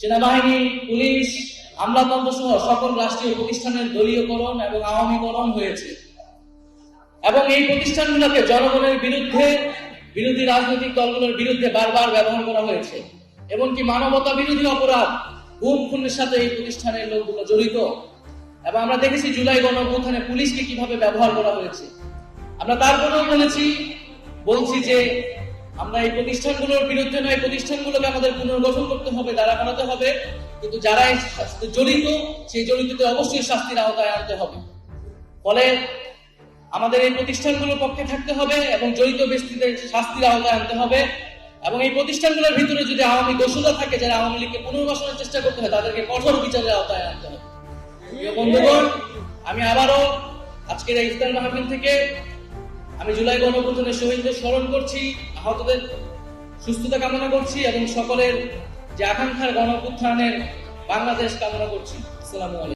সেনাবাহিনী, পুলিশ, আমলাতন্ত্র সহ সকল রাষ্ট্রীয় প্রতিষ্ঠানের দলীয়করণ এবং আওয়ামীকরণ হয়েছে এবং এই প্রতিষ্ঠানগুলোকে জনগণের বিরুদ্ধে, বিরোধী রাজনৈতিক দলগুলোর বিরুদ্ধে বারবার ব্যবহার করা হয়েছে। এমনকি মানবতা বিরোধী অপরাধ, গুম খুনের সাথে এই প্রতিষ্ঠানের লোকগুলো জড়িত। এবং আমরা দেখেছি জুলাই গণঅভ্যুত্থানে পুলিশকে কিভাবে ব্যবহার করা হয়েছে। আমরা তারপরেও বলছি যে আমরা এই প্রতিষ্ঠানগুলোর বিরুদ্ধে নয়, প্রতিষ্ঠানগুলোকে আমাদের পুনর্গঠন করতে হবে, দাঁড়া করাতে হবে, কিন্তু যারা এই জড়িত সেই জড়িতদের অবশ্যই শাস্তির আওতায় আনতে হবে। ফলে আমাদের এই প্রতিষ্ঠানগুলোর পক্ষে থাকতে হবে এবং জড়িত ব্যক্তিদের শাস্তির আওতায় আনতে হবে। এবং এই প্রতিষ্ঠানগুলোর ভিতরে যদি আওয়ামী দোষরা থাকে, যারা আওয়ামী লীগকে পুনর্বাসনের চেষ্টা করতে হয়, তাদেরকে কঠোর বিচারের আওতায় আনতে হবে। প্রিয় বন্ধুগণ, আমি আবারও আজকের এই ইফতার মাহফিল থেকে আমি জুলাই গণঅভ্যুত্থানের শহীদদের স্মরণ করছি, আহতদের সুস্থতা কামনা করছি এবং সকলের যে আকাঙ্ক্ষার গণঅভ্যুত্থানের বাংলাদেশ কামনা করছি। আসসালামু আলাইকুম।